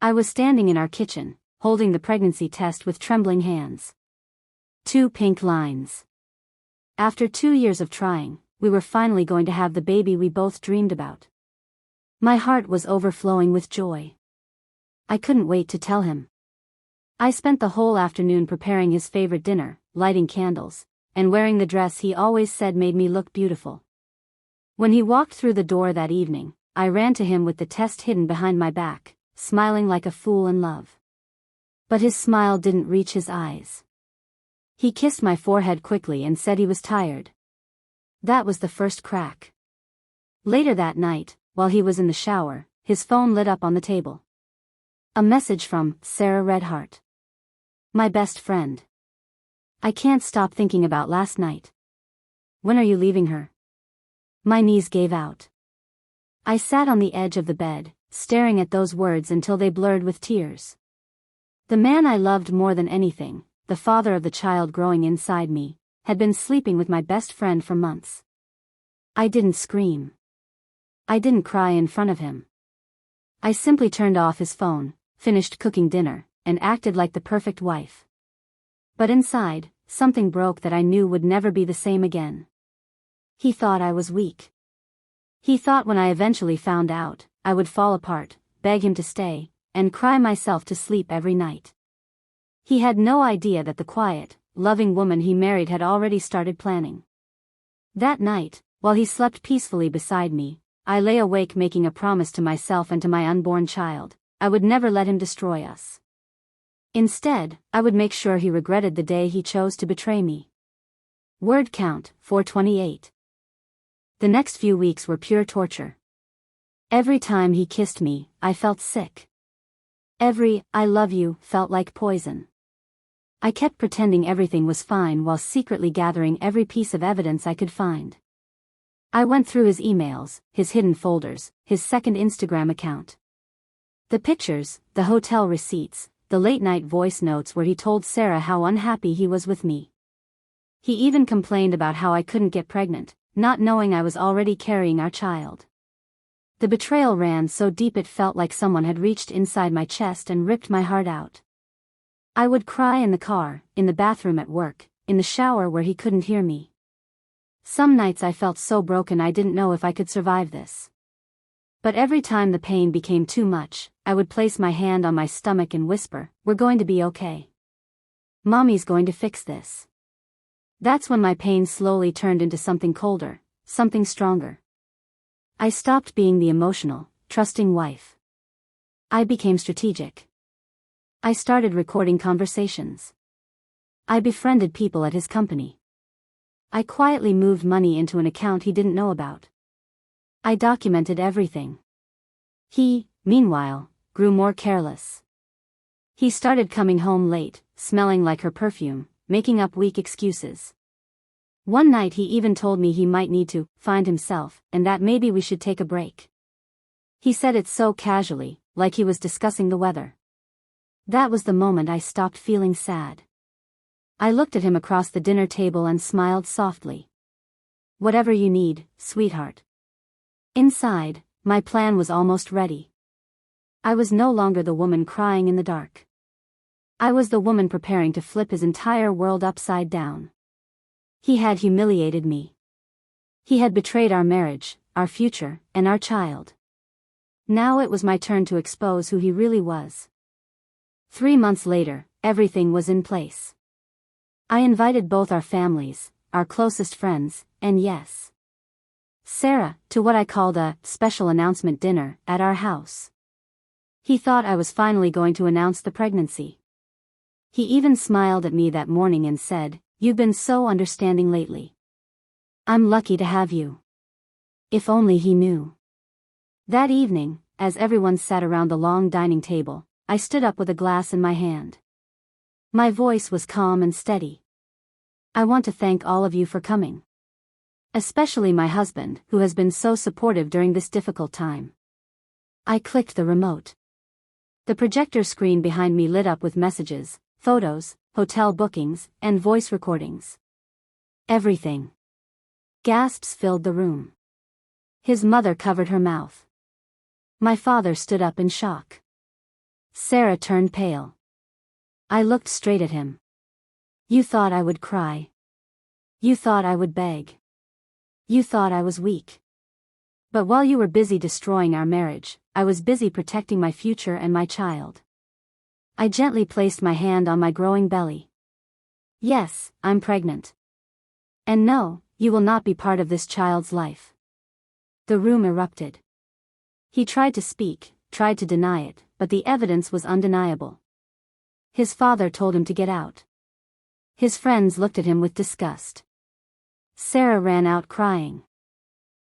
I was standing in our kitchen, holding the pregnancy test with trembling hands. 2 pink lines. After 2 years of trying, we were finally going to have the baby we both dreamed about. My heart was overflowing with joy. I couldn't wait to tell him. I spent the whole afternoon preparing his favorite dinner, lighting candles, and wearing the dress he always said made me look beautiful. When he walked through the door that evening, I ran to him with the test hidden behind my back, smiling like a fool in love. But his smile didn't reach his eyes. He kissed my forehead quickly and said he was tired. That was the first crack. Later that night, while he was in the shower, his phone lit up on the table. A message from Sarah Redheart. My best friend. I can't stop thinking about last night. When are you leaving her? My knees gave out. I sat on the edge of the bed, staring at those words until they blurred with tears. The man I loved more than anything, the father of the child growing inside me, had been sleeping with my best friend for months. I didn't scream. I didn't cry in front of him. I simply turned off his phone, finished cooking dinner, and acted like the perfect wife. But inside, something broke that I knew would never be the same again. He thought I was weak. He thought when I eventually found out, I would fall apart, beg him to stay, and cry myself to sleep every night. He had no idea that the quiet, loving woman he married had already started planning. That night, while he slept peacefully beside me, I lay awake making a promise to myself and to my unborn child. I would never let him destroy us. Instead, I would make sure he regretted the day he chose to betray me. Word count, 428. The next few weeks were pure torture. Every time he kissed me, I felt sick. Every "I love you" felt like poison. I kept pretending everything was fine while secretly gathering every piece of evidence I could find. I went through his emails, his hidden folders, his second Instagram account. The pictures, the hotel receipts, the late-night voice notes where he told Sarah how unhappy he was with me. He even complained about how I couldn't get pregnant, not knowing I was already carrying our child. The betrayal ran so deep it felt like someone had reached inside my chest and ripped my heart out. I would cry in the car, in the bathroom at work, in the shower where he couldn't hear me. Some nights I felt so broken I didn't know if I could survive this. But every time the pain became too much, I would place my hand on my stomach and whisper, "We're going to be okay. Mommy's going to fix this." That's when my pain slowly turned into something colder, something stronger. I stopped being the emotional, trusting wife. I became strategic. I started recording conversations. I befriended people at his company. I quietly moved money into an account he didn't know about. I documented everything. He, meanwhile, grew more careless. He started coming home late, smelling like her perfume, making up weak excuses. One night he even told me he might need to find himself, and that maybe we should take a break. He said it so casually, like he was discussing the weather. That was the moment I stopped feeling sad. I looked at him across the dinner table and smiled softly. "Whatever you need, sweetheart." Inside, my plan was almost ready. I was no longer the woman crying in the dark. I was the woman preparing to flip his entire world upside down. He had humiliated me. He had betrayed our marriage, our future, and our child. Now it was my turn to expose who he really was. 3 months later, everything was in place. I invited both our families, our closest friends, and yes, Sarah, to what I called a special announcement dinner at our house. He thought I was finally going to announce the pregnancy. He even smiled at me that morning and said, "You've been so understanding lately. I'm lucky to have you." If only he knew. That evening, as everyone sat around the long dining table, I stood up with a glass in my hand. My voice was calm and steady. "I want to thank all of you for coming. Especially my husband, who has been so supportive during this difficult time." I clicked the remote. The projector screen behind me lit up with messages, photos, hotel bookings, and voice recordings. Everything. Gasps filled the room. His mother covered her mouth. My father stood up in shock. Sarah turned pale. I looked straight at him. You thought I would cry. You thought I would beg. You thought I was weak. But while you were busy destroying our marriage, I was busy protecting my future and my child. I gently placed my hand on my growing belly. Yes, I'm pregnant. And no, you will not be part of this child's life. The room erupted. He tried to speak, tried to deny it, but the evidence was undeniable. His father told him to get out. His friends looked at him with disgust. Sarah ran out crying.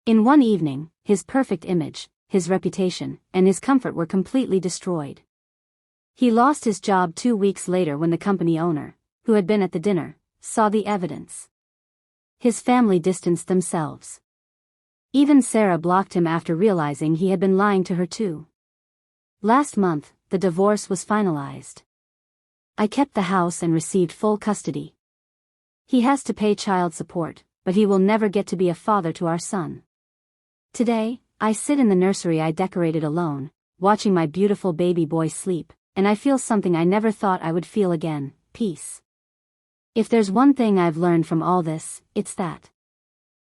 In one evening, his perfect image, his reputation, and his comfort were completely destroyed. He lost his job 2 weeks later when the company owner, who had been at the dinner, saw the evidence. His family distanced themselves. Even Sarah blocked him after realizing he had been lying to her too. Last month, the divorce was finalized. I kept the house and received full custody. He has to pay child support, but he will never get to be a father to our son. Today, I sit in the nursery I decorated alone, watching my beautiful baby boy sleep, and I feel something I never thought I would feel again: peace. If there's one thing I've learned from all this, it's that